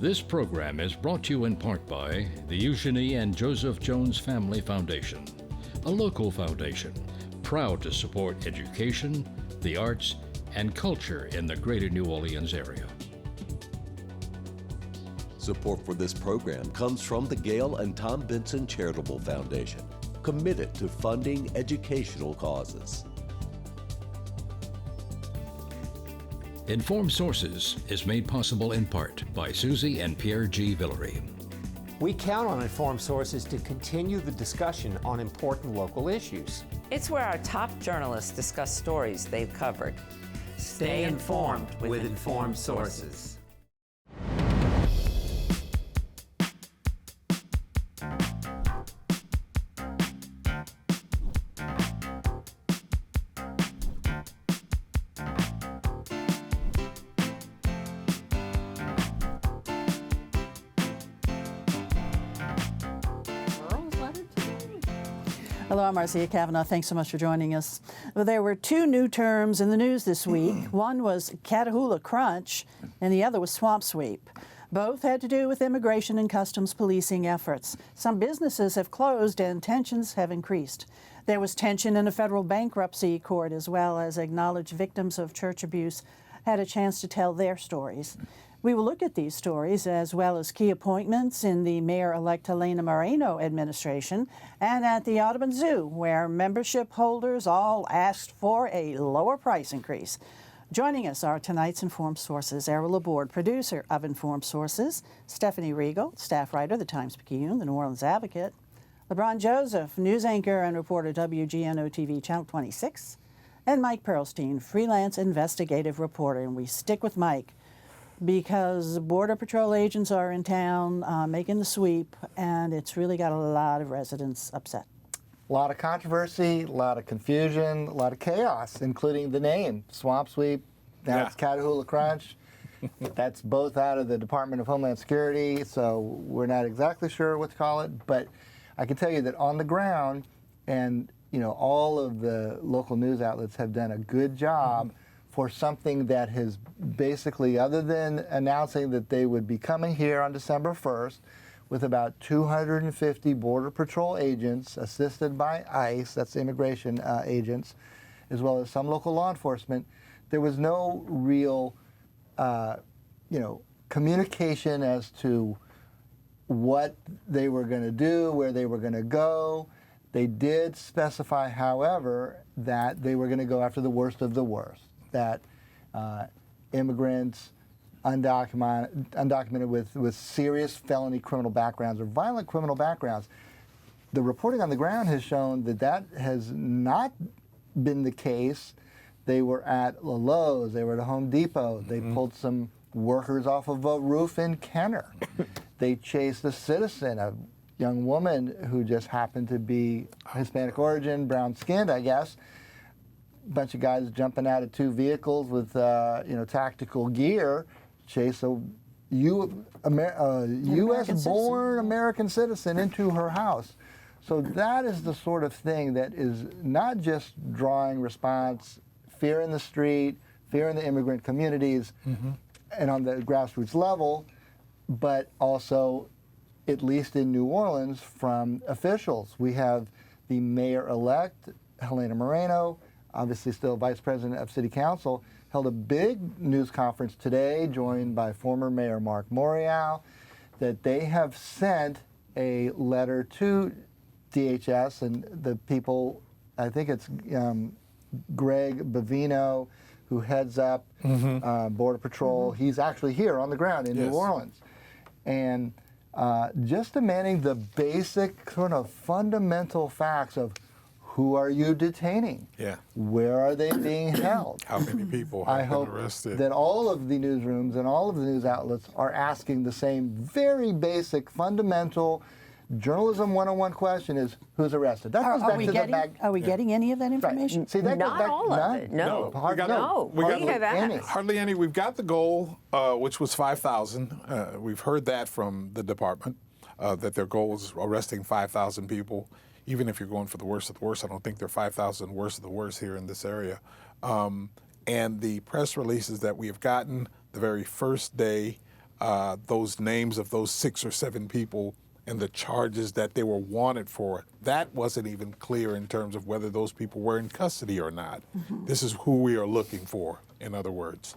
This program is brought to you in part by the Eugenie and Joseph Jones Family Foundation, a local foundation proud to support education, the arts, and culture in the greater New Orleans area. Support for this program comes from the Gail and Tom Benson Charitable Foundation, committed to funding educational causes. Informed Sources is made possible in part by Susie and Pierre G. Villery. We count on Informed Sources to continue the discussion on important local issues. It's where our top journalists discuss stories they've covered. Stay informed with Informed Sources. Hello, I'm Marcia Cavanaugh. Thanks so much for joining us. Well, there were two new terms in the news this week. One was Catahoula Crunch, and the other was swamp sweep. Both had to do with immigration and customs policing efforts. Some businesses have closed and tensions have increased. There was tension in a federal bankruptcy court, as well as acknowledged victims of church abuse had a chance to tell their stories. We will look at these stories as well as key appointments in the Mayor-elect Helena Moreno administration and at the Audubon Zoo, where membership holders all asked for a lower price increase. Joining us are tonight's Informed Sources, Errol Laborde, producer of Informed Sources, Stephanie Riegel, staff writer, the Times-Picayune, the New Orleans Advocate, LeBron Joseph, news anchor and reporter, WGNO TV Channel 26, and Mike Perlstein, freelance investigative reporter. And we stick with Mike because Border Patrol agents are in town making the sweep, and it's really got a lot of residents upset. A lot of controversy, a lot of confusion, a lot of chaos, including the name, Swamp Sweep. Now it's Catahoula Crunch. That's both out of the Department of Homeland Security, so we're not exactly sure what to call it, but I can tell you that on the ground, and all of the local news outlets have done a good job for something that has basically, other than announcing that they would be coming here on December 1st with about 250 Border Patrol agents assisted by ICE, that's immigration agents, as well as some local law enforcement, there was no real, communication as to what they were going to do, where they were going to go. They did specify, however, that they were going to go after the worst of the worst, that immigrants, undocumented with serious felony criminal backgrounds or violent criminal backgrounds. The reporting on the ground has shown that that has not been the case. They were at Lowe's, they were at Home Depot, they pulled some workers off of a roof in Kenner. They chased a citizen, a young woman who just happened to be Hispanic origin, brown-skinned, I guess. Bunch of guys jumping out of two vehicles with tactical gear, chase a U.S.-born American citizen into her house. So that is the sort of thing that is not just drawing response, fear in the street, fear in the immigrant communities, and on the grassroots level, but also, at least in New Orleans, from officials. We have the mayor-elect, Helena Moreno, obviously still vice president of city council, held a big news conference today, joined by former mayor Mark Morial, that they have sent a letter to DHS and the people, I think it's Greg Bavino, who heads up Border Patrol. He's actually here on the ground in New Orleans. And just demanding the basic sort of fundamental facts of who are you detaining? Where are they being held? How many people have been arrested? I hope that all of the newsrooms and all of the news outlets are asking the same very basic, fundamental journalism 101 question is, who's arrested? That goes back to the back. Are we getting any of that information? Right. See, that Not goes back, all of it. No. Hardly any. We've got the goal, which was 5,000. We've heard that from the department, that their goal is arresting 5,000 people. Even if you're going for the worst of the worst, I don't think there are 5,000 worst of the worst here in this area. And the press releases that we have gotten the very first day those names of those 6 or 7 people and the charges that they were wanted for, that wasn't even clear in terms of whether those people were in custody or not. This is who we are looking for, in other words.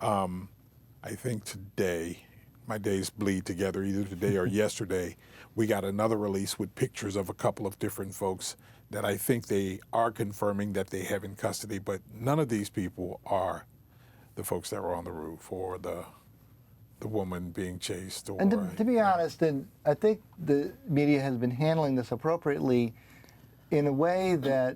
I think today, my days bleed together, either today or yesterday, we got another release with pictures of a couple of different folks that I think they are confirming that they have in custody, but none of these people are the folks that were on the roof or the woman being chased. Or, And to be honest, and I think the media has been handling this appropriately in a way that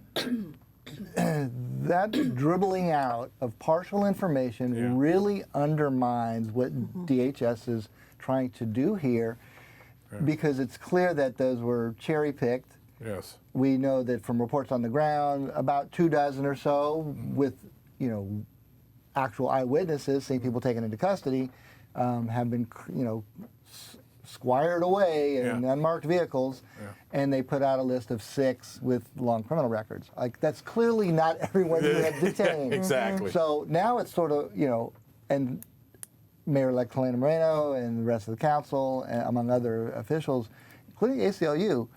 that dribbling out of partial information really undermines what DHS is trying to do here, because it's clear that those were cherry-picked. Yes. We know that from reports on the ground, about 24 or so with, actual eyewitnesses, seeing people taken into custody, have been, squired away in unmarked vehicles, and they put out a list of 6 with long criminal records. Like, that's clearly not everyone you have detained. Exactly. So now it's sort of, and Mayor-elect Helena Moreno and the rest of the council, among other officials, including ACLU,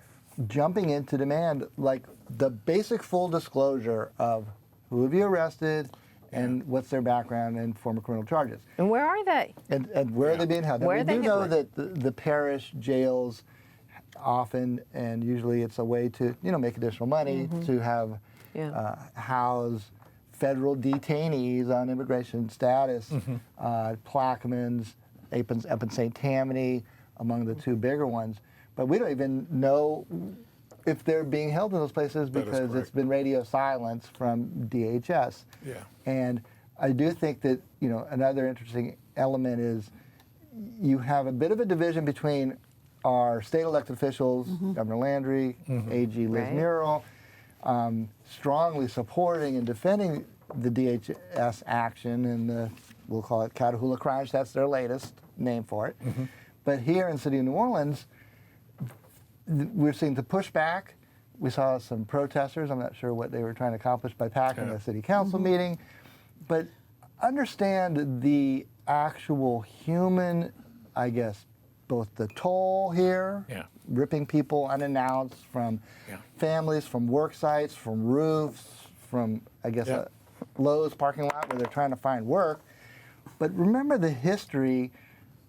jumping in to demand, like, the basic full disclosure of who have you arrested, and what's their background and former criminal charges. And where are they? And where are they being held? Where Now, are they we do know hidden? that the parish jails often, and usually it's a way to, make additional money to have house federal detainees on immigration status, Plaquemines, up in St. Tammany, among the 2 bigger ones. But we don't even know if they're being held in those places because it's been radio silence from DHS. Yeah. And I do think that, another interesting element is you have a bit of a division between our state elected officials, Governor Landry, AG Liz Murrell, strongly supporting and defending the DHS action and the, we'll call it Catahoula Crunch, that's their latest name for it. But here in the city of New Orleans, we're seeing the pushback. We saw some protesters. I'm not sure what they were trying to accomplish by packing a city council meeting. But understand the actual human, I guess, both the toll here, ripping people unannounced from families, from work sites, from roofs, from, I guess, a Lowe's parking lot where they're trying to find work. But remember the history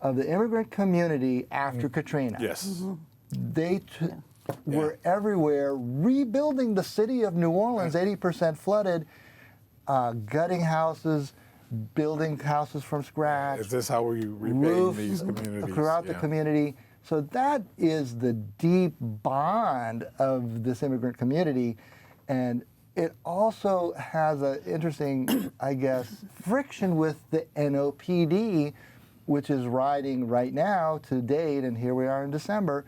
of the immigrant community after Katrina. Yes. They were everywhere, rebuilding the city of New Orleans, 80% flooded, gutting houses, building houses from scratch. Is this how we repay roofs these communities? throughout the community. So that is the deep bond of this immigrant community. And it also has an interesting, I guess, friction with the NOPD, which is riding right now to date, and here we are in December,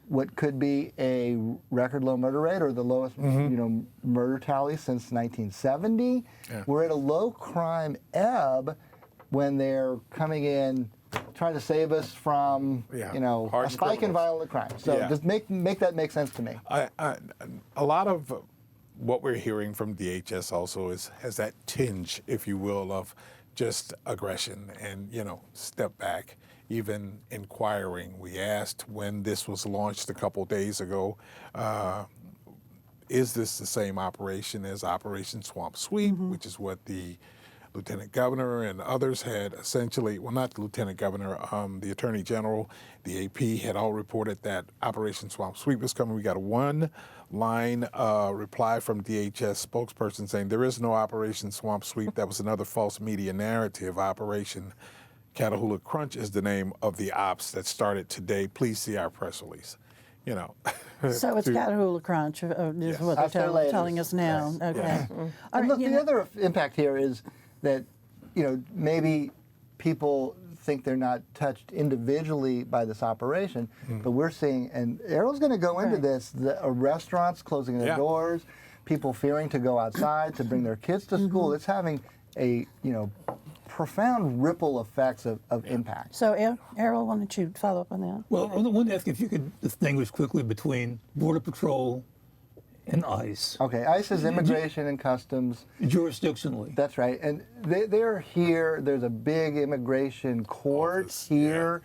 what could be a record low murder rate or the lowest murder tally since 1970. We're at a low crime ebb when they're coming in trying to save us from a spike in violent crime. So just make that make sense to me. A lot of what we're hearing from DHS also has that tinge, if you will, of just aggression and step back. Even inquiring, we asked when this was launched a couple days ago, is this the same operation as Operation Swamp Sweep, which is what the Lieutenant Governor and others had essentially, well, not the Lieutenant Governor, the Attorney General, the AP had all reported that Operation Swamp Sweep was coming. We got a one-line reply from DHS spokesperson saying there is no Operation Swamp Sweep. That was another false media narrative. Operation Catahoula Crunch is the name of the ops that started today. Please see our press release. So it's Catahoula Crunch is what they're telling us now. Yes. Okay. And look, the other impact here is that, maybe people think they're not touched individually by this operation, but we're seeing, and Errol's going to go into this, restaurants closing their doors, people fearing to go outside to bring their kids to school. It's having a, profound ripple effects of impact. So, Errol, why don't you follow up on that? Well, I wanted to ask if you could distinguish quickly between Border Patrol and ICE? Okay, ICE is Immigration and Customs. Jurisdictionally. That's right, and they're here. There's a big immigration court here.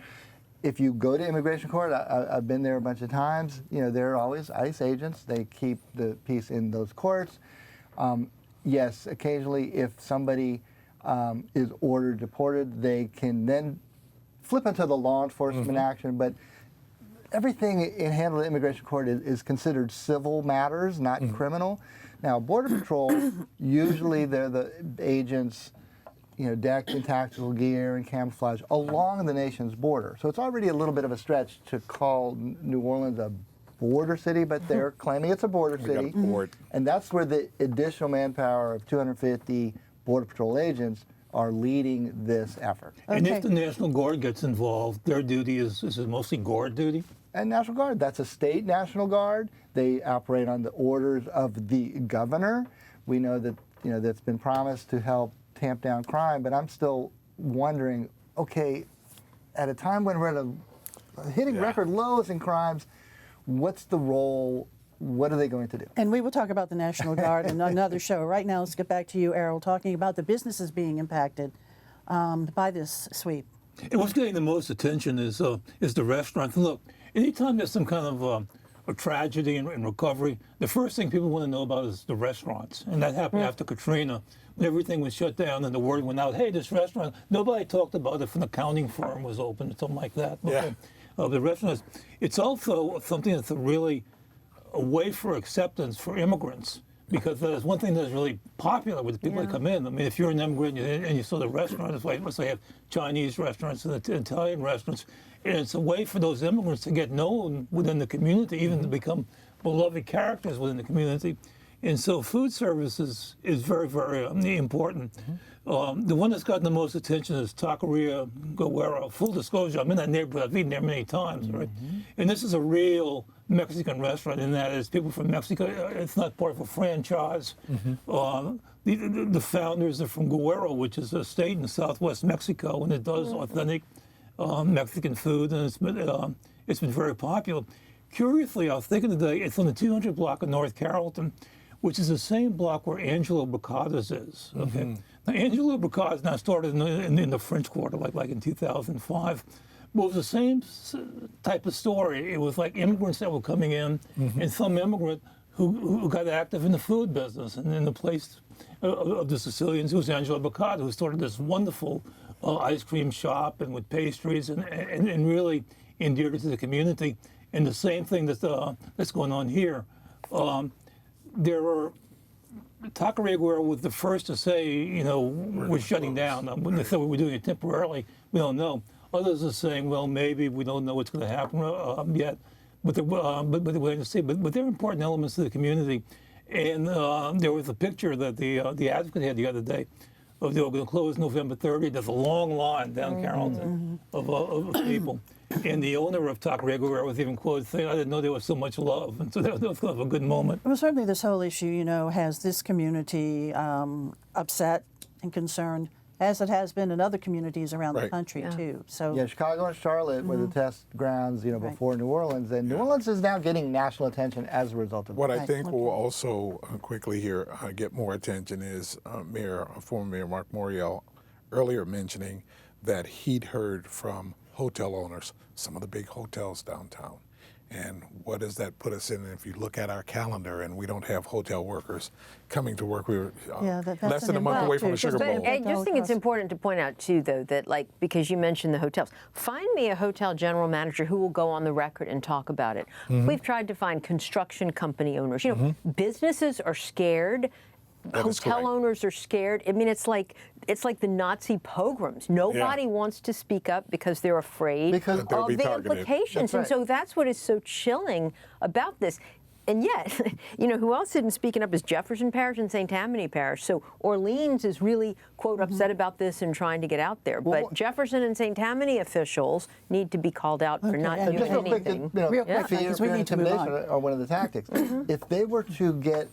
If you go to immigration court, I've been there a bunch of times. You know, there are always ICE agents. They keep the peace in those courts. Yes, occasionally, if somebody is ordered deported, they can then flip into the law enforcement action. But everything handled in immigration court is considered civil matters, not criminal. Now, Border Patrol, usually they're the agents, you know, decked in tactical gear and camouflage along the nation's border. So it's already a little bit of a stretch to call New Orleans a border city, but they're claiming it's a border city. And that's where the additional manpower of 250 Border Patrol agents are leading this effort. And if the National Guard gets involved, their duty is it mostly guard duty? And National Guard, that's a state National Guard. They operate on the orders of the governor. We know that, you know, that's been promised to help tamp down crime, but I'm still wondering, okay, at a time when we're hitting record lows in crimes, what's the role? What are they going to do? And we will talk about the National Guard in another show. Right now, let's get back to you, Errol, talking about the businesses being impacted by this sweep. And what's getting the most attention is the restaurants. Look, anytime there's some kind of a tragedy and recovery, the first thing people want to know about is the restaurants. And that happened after Katrina, when everything was shut down and the word went out, hey, this restaurant, nobody talked about it if an accounting firm was open or something like that. The restaurants, it's also something that's really a way for acceptance for immigrants, because there's one thing that's really popular with the people that come in. I mean, if you're an immigrant and you saw the restaurant, it's like, let's say, have Chinese restaurants and Italian restaurants, and it's a way for those immigrants to get known within the community, even to become beloved characters within the community. And so food services is very, very important. The one that's gotten the most attention is Taqueria Guerrero. Full disclosure, I'm in that neighborhood. I've eaten there many times, right? And this is a real Mexican restaurant in that it's people from Mexico. It's not part of a franchise. The founders are from Guerrero, which is a state in southwest Mexico, and it does authentic Mexican food, and it's been very popular. Curiously, I was thinking today, it's on the 200 block of North Carrollton, which is the same block where Angelo Bocata's is. Okay, now Angelo Bocata's now started in the French Quarter, like in 2005. But it was the same type of story. It was like immigrants that were coming in, and some immigrant who got active in the food business. And in the place of the Sicilians, who was Angelo Bocata, who started this wonderful ice cream shop and with pastries and really endeared it to the community. And the same thing that's going on here. There are Taqueria Guerrero was the first to say, you know, we're shutting down. When they said we were doing it temporarily, we don't know. Others are saying, well, maybe we don't know what's going to happen yet, but they're waiting to see. But they're important elements of the community. And there was a picture that the Advocate had the other day of they were going to close November 30th. There's a long line down Carrollton of people. And the owner of Taqueria Guerrero was even quoted saying, I didn't know there was so much love. And so that was kind of a good moment. Well, certainly this whole issue, you know, has this community upset and concerned, as it has been in other communities around the country, too. So yeah, Chicago and Charlotte were the test grounds, you know, before New Orleans. And New Orleans is now getting national attention as a result of what I think will also quickly here get more attention is former Mayor Mark Morial earlier mentioning that he'd heard from hotel owners, some of the big hotels downtown. And what does that put us in? If you look at our calendar and we don't have hotel workers coming to work, we're less than a month away from a Sugar Bowl. I just think it's important to point out, too, though, that, like, because you mentioned the hotels, find me a hotel general manager who will go on the record and talk about it. We've tried to find construction company owners. You know, businesses are scared. Hotel owners are scared. I mean, it's like the Nazi pogroms. Nobody wants to speak up because they're afraid of the implications. And so that's what is so chilling about this. And yet, you know, who else isn't speaking up is Jefferson Parish and St. Tammany Parish. So Orleans is really, quote, upset about this and trying to get out there. But Jefferson and St. Tammany officials need to be called out for not doing anything. Fear and intimidation are one of the tactics. If they were to get,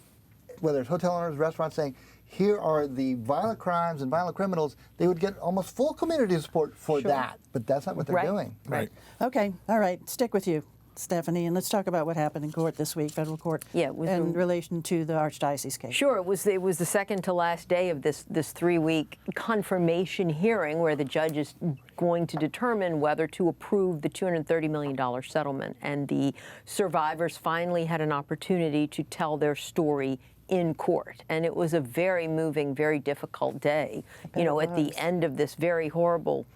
whether it's hotel owners, restaurants, saying, here are the violent crimes and violent criminals, they would get almost full community support for that. But that's not what they're doing. Right. Okay. All right. Stick with you. Stephanie, and let's talk about what happened in court this week, federal court, Yeah, it was in relation to the Archdiocese case. Sure, it was the second to last day of this 3-week confirmation hearing where the judge is going to determine whether to approve the $230 million settlement. And the survivors finally had an opportunity to tell their story in court. And it was a very moving, very difficult day, you know, at the end of this very horrible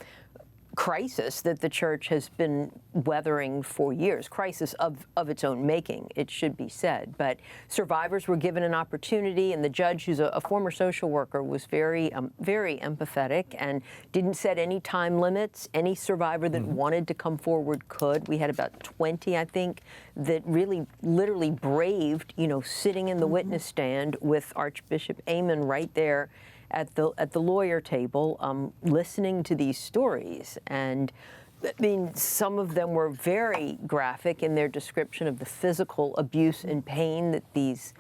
crisis that the church has been weathering for years, crisis of its own making, it should be said. But survivors were given an opportunity, and the judge, who's a former social worker, was very empathetic and didn't set any time limits. Any survivor that wanted to come forward could. We had about 20, I think, that really literally braved, you know, sitting in the witness stand with Archbishop Amen right there at the lawyer table, listening to these stories. And I mean, some of them were very graphic in their description of the physical abuse and pain that these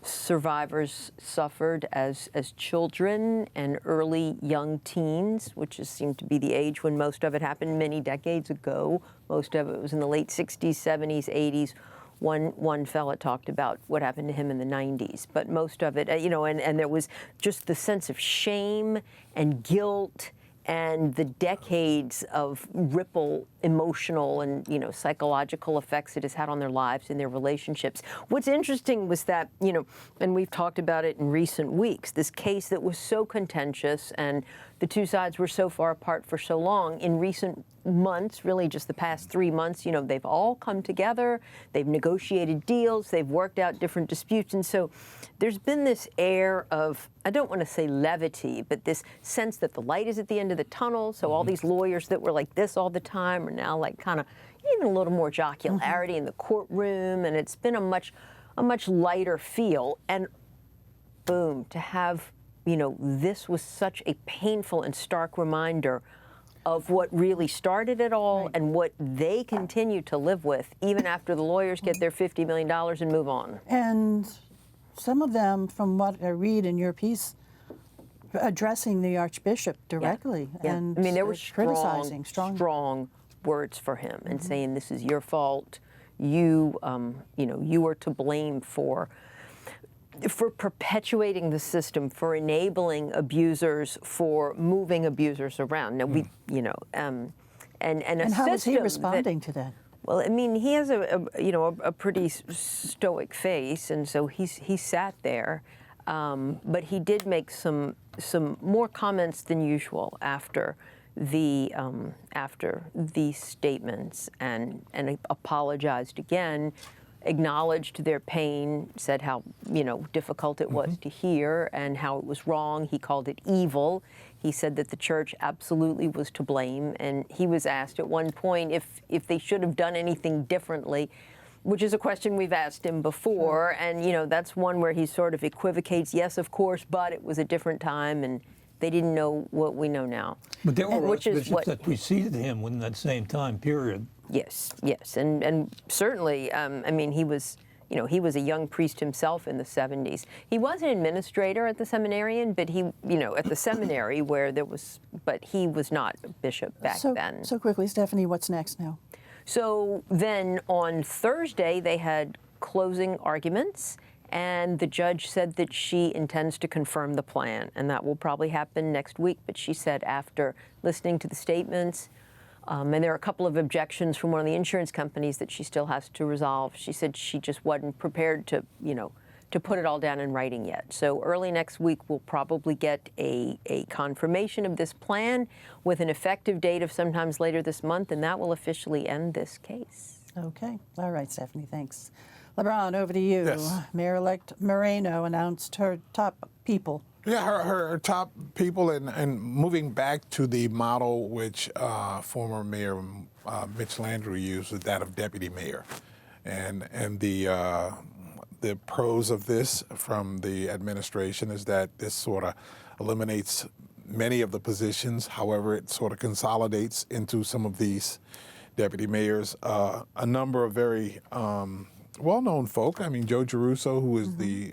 survivors suffered as children and early young teens, which seemed to be the age when most of it happened many decades ago. Most of it was in the late 60s, 70s, 80s. One fella talked about what happened to him in the 90s, but most of it, you know, and there was just the sense of shame and guilt and the decades of ripple emotional and, you know, psychological effects it has had on their lives and their relationships. What's interesting was that, you know, and we've talked about it in recent weeks, this case that was so contentious and the two sides were so far apart for so long, in recent months, really just the past 3 months, you know, they've all come together, they've negotiated deals, they've worked out different disputes. And so there's been this air of, I don't want to say levity, but this sense that the light is at the end of the tunnel. So all these lawyers that were like this all the time are now like kind of even a little more jocularity in the courtroom. And it's been a much lighter feel. And boom, to have, you know, this was such a painful and stark reminder of what really started it all and what they continue to live with even after the lawyers get their $50 million and move on. And some of them, from what I read in your piece, addressing the Archbishop directly and I mean, there were criticizing strong words for him and saying, this is your fault. You, you know, you are to blame for perpetuating the system, for enabling abusers, for moving abusers around. Now we, you know, and how is he responding to that? Well, I mean, he has a pretty stoic face, and so he sat there, but he did make some more comments than usual after the statements, and apologized again, acknowledged their pain, said how, you know, difficult it was to hear and how it was wrong. He called it evil. He said that the church absolutely was to blame, and he was asked at one point if they should have done anything differently, which is a question we've asked him before. And, you know, that's one where he sort of equivocates, yes, of course, but it was a different time and they didn't know what we know now. But there were archbishops that preceded him within that same time period. Yes, and certainly, I mean, he was a young priest himself in the 70s. He was an administrator at the seminarian, but he, you know, at the seminary where there was, but he was not a bishop back then. So quickly, Stephanie, what's next now? So then on Thursday, they had closing arguments, and the judge said that she intends to confirm the plan, and that will probably happen next week. But she said after listening to the statements, and there are a couple of objections from one of the insurance companies that she still has to resolve. She said she just wasn't prepared to, you know, to put it all down in writing yet. So early next week, we'll probably get a confirmation of this plan with an effective date of sometimes later this month, and that will officially end this case. Okay. All right, Stephanie, thanks. LeBron, over to you. Yes. Mayor-elect Moreno announced her top people. Yeah, her top people, and moving back to the model which former Mayor Mitch Landrieu used, was that of deputy mayor, and the pros of this from the administration is that this sort of eliminates many of the positions. However, it sort of consolidates into some of these deputy mayors a number of very well-known folk. I mean, Joe Giarrusso, who is the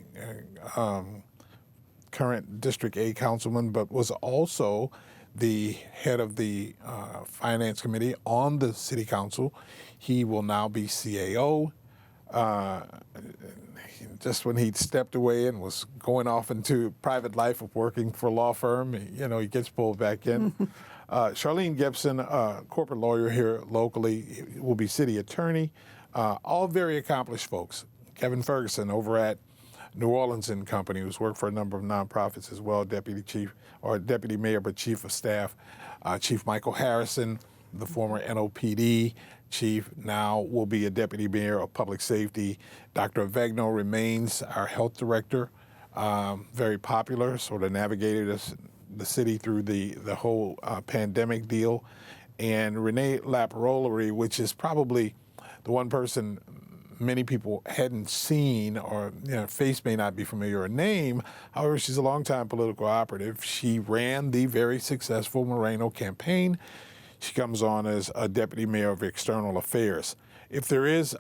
current District A councilman, but was also the head of the Finance Committee on the City Council. He will now be CAO. Just when he'd stepped away and was going off into private life of working for a law firm, he gets pulled back in. Charlene Gibson, corporate lawyer here locally, will be city attorney. All very accomplished folks. Kevin Ferguson over at New Orleans and Company, who's worked for a number of nonprofits as well, deputy mayor, but chief of staff. Chief Michael Harrison, the former NOPD chief, now will be a deputy mayor of public safety. Dr. Avegno remains our health director, very popular, sort of navigated us, the city through the whole pandemic deal. And Renee Laparolari, which is probably the one person many people hadn't seen, or face may not be familiar, or name. However, she's a longtime political operative. She ran the very successful Moreno campaign. She comes on as a deputy mayor of external affairs. If there is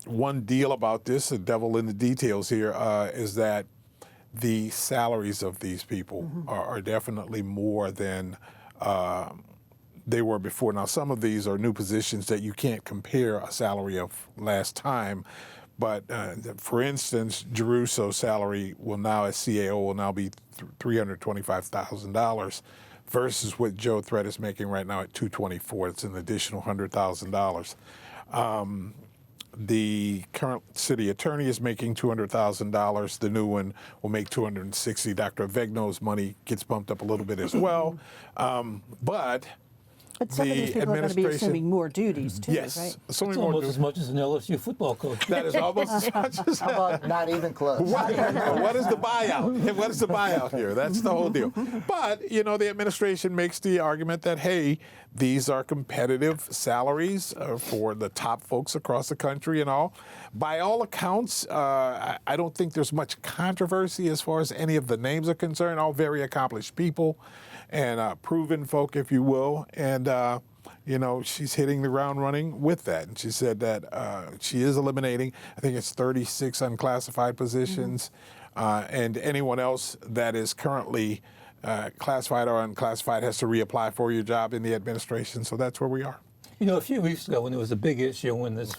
one deal about this, the devil in the details here, is that the salaries of these people are definitely more than they were before. Now, some of these are new positions that you can't compare a salary of last time. But for instance, Jerusso's salary will now, as CAO, will now be $325,000 versus what Joe Threat is making right now at $224,000. It's an additional $100,000. The current city attorney is making $200,000. The new one will make $260,000. Dr. Avegno's money gets bumped up a little bit as well. But some of these people are going to be assuming more duties too, yes, right? It's almost as much as an LSU football coach. That is almost as much as that. How about not even close? Right. What is the buyout? What is the buyout here? That's the whole deal. But, the administration makes the argument that, hey, these are competitive salaries for the top folks across the country and all. By all accounts, I don't think there's much controversy as far as any of the names are concerned. All very accomplished people and proven folk, if you will. And, she's hitting the ground running with that. And she said that she is eliminating, I think it's 36 unclassified positions, and anyone else that is currently classified or unclassified has to reapply for your job in the administration. So that's where we are. A few weeks ago when there was a big issue when this,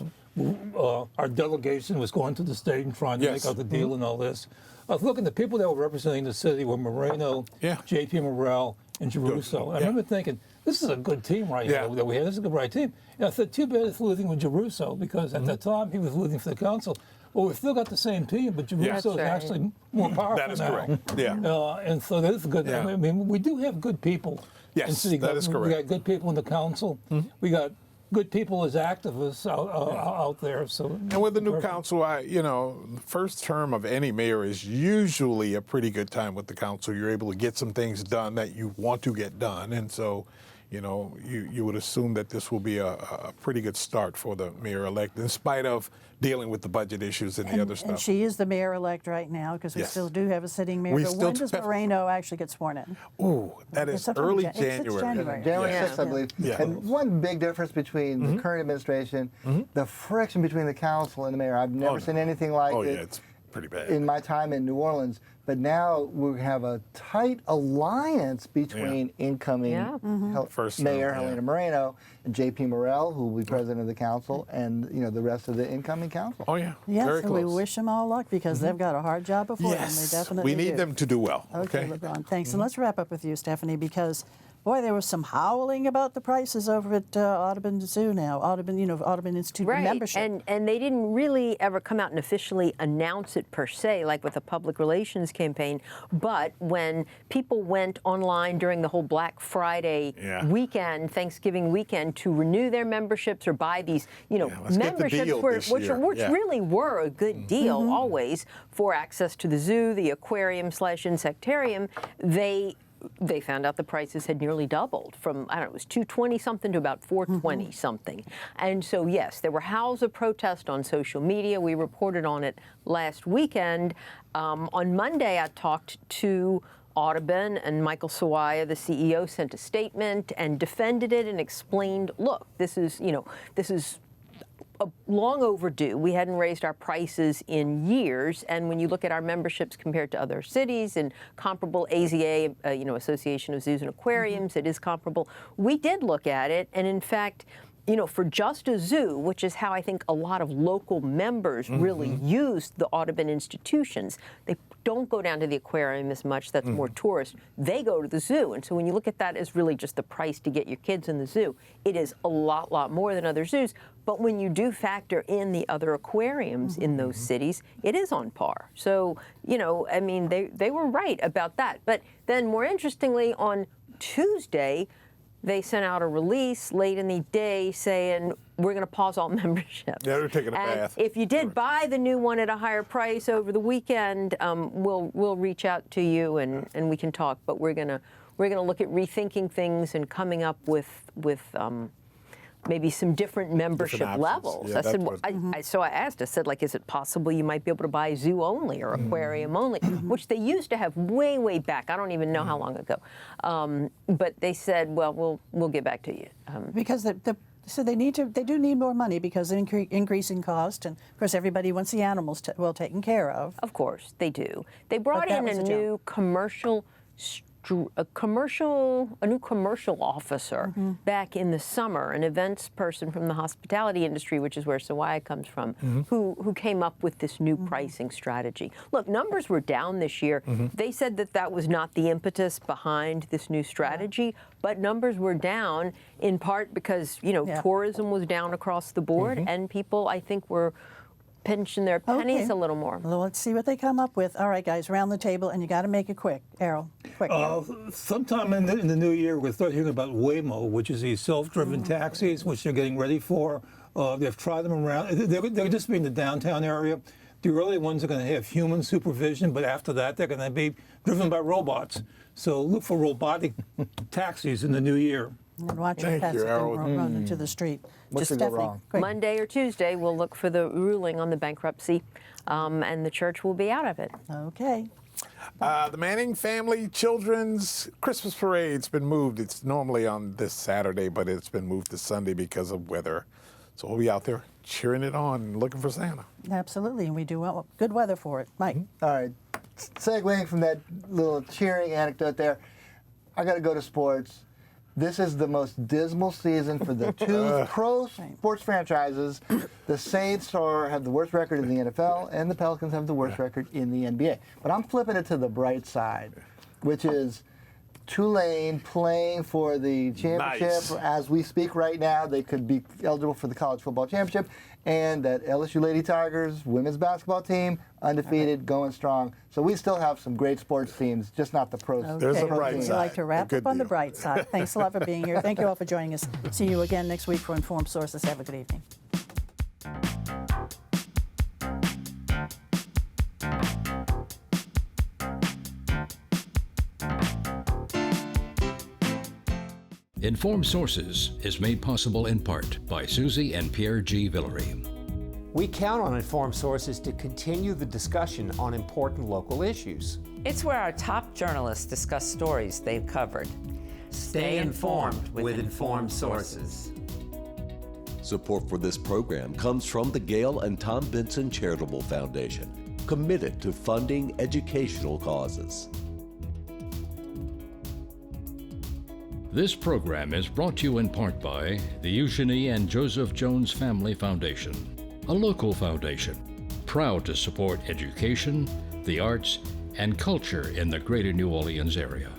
our delegation was going to the state and trying to make out the deal and all this, I was looking at the people that were representing the city were Moreno, J.P. Morrell, and Jerusso. I remember thinking, this is a good team right here that we have. This is a good right team. And I thought, too bad it's losing with Jerusso, because at that time he was losing for the council. Well, we've still got the same team, but Jerusso is actually more powerful now. That is correct. Yeah. And so that is good. Yeah. I mean, we do have good people in city government. That is correct. We got good people in the council. We got good people as activists out there. So, and with the new council, the first term of any mayor is usually a pretty good time with the council. You're able to get some things done that you want to get done, and so, you would assume that this will be a pretty good start for the mayor-elect, in spite of dealing with the budget issues and the other stuff. And she is the mayor-elect right now, because we still do have a sitting mayor. But when does Moreno actually get sworn in? Oh, that is early January. It's January. January 6th, I believe. Yeah. And one big difference between the current administration, the friction between the council and the mayor. I've never seen anything like it. It's pretty bad. In my time in New Orleans. But now we have a tight alliance between incoming Mayor Helena Moreno and J.P. Morrell, who will be president of the council, and the rest of the incoming council. Oh yeah, yes, very close. We wish them all luck, because they've got a hard job before them. They definitely we need them to do well. Okay, LeBron, thanks. And let's wrap up with you, Stephanie, because boy, there was some howling about the prices over at Audubon Zoo now. Audubon Institute membership. And they didn't really ever come out and officially announce it per se, like with a public relations campaign. But when people went online during the whole Black Friday weekend, Thanksgiving weekend, to renew their memberships or buy these, memberships, which really were a good deal always for access to the zoo, the aquarium/insectarium, they found out the prices had nearly doubled from, I don't know, it was $220 something to about $420 something. And so, yes, there were howls of protest on social media. We reported on it last weekend. On Monday, I talked to Audubon, and Michael Sawaya, the CEO, sent a statement and defended it and explained, look, this is long overdue. We hadn't raised our prices in years, and when you look at our memberships compared to other cities and comparable AZA, Association of Zoos and Aquariums, it is comparable. We did look at it, and in fact, for just a zoo, which is how I think a lot of local members really use the Audubon institutions, they don't go down to the aquarium as much. That's more tourist. They go to the zoo. And so when you look at that as really just the price to get your kids in the zoo, it is a lot more than other zoos. But when you do factor in the other aquariums in those cities, it is on par. So, they were right about that. But then more interestingly, on Tuesday, they sent out a release late in the day saying, we're going to pause all memberships. Yeah, they're taking a and bath. If you did buy the new one at a higher price over the weekend, we'll reach out to you and we can talk. But we're gonna look at rethinking things and coming up with maybe some different membership levels. Yeah, I said, so I asked, is it possible you might be able to buy zoo only or aquarium only, which they used to have way back. I don't even know how long ago. But they said, well, we'll get back to you. Because so they do need more money because of increasing cost, and of course everybody wants the animals well taken care of. Of course, they do. They brought in a new commercial officer back in the summer, an events person from the hospitality industry, which is where Sawaya comes from, who came up with this new pricing strategy. Look, numbers were down this year. They said that was not the impetus behind this new strategy, but numbers were down in part because, tourism was down across the board, and people, I think, were pinching their pennies a little more. Well, let's see what they come up with. All right, guys, round the table, and you got to make it quick. Errol, quick. Sometime in the new year, we'll start hearing about WYEMO, which is these self-driven taxis, which they're getting ready for. They've tried them around. They're just in the downtown area. The early ones are going to have human supervision, but after that, they're going to be driven by robots. So look for robotic taxis in the new year. And watch your pets run into the street. What could go wrong? Quick. Monday or Tuesday, we'll look for the ruling on the bankruptcy, and the church will be out of it. Okay. The Manning family children's Christmas parade's been moved. It's normally on this Saturday, but it's been moved to Sunday because of weather. So we'll be out there cheering it on, looking for Santa. Absolutely, and we do good weather for it. Mike. All right, segueing from that little cheering anecdote there, I got to go to sports. This is the most dismal season for the two pro sports franchises. The Saints have the worst record in the NFL, and the Pelicans have the worst record in the NBA. But I'm flipping it to the bright side, which is Tulane playing for the championship. Nice. As we speak right now, they could be eligible for the college football championship. And that LSU Lady Tigers women's basketball team, undefeated, going strong. So we still have some great sports teams, just not the pros. Okay. There's a bright We side. like to wrap A good up on the deal. bright side. Thanks a lot for being here. Thank you all for joining us. See you again next week for Informed Sources. Have a good evening. Informed Sources is made possible in part by Susie and Pierre G. Villery. We count on Informed Sources to continue the discussion on important local issues. It's where our top journalists discuss stories they've covered. Stay informed with Informed Sources. Support for this program comes from the Gail and Tom Benson Charitable Foundation, committed to funding educational causes. This program is brought to you in part by the Eugenie and Joseph Jones Family Foundation, a local foundation proud to support education, the arts, and culture in the greater New Orleans area.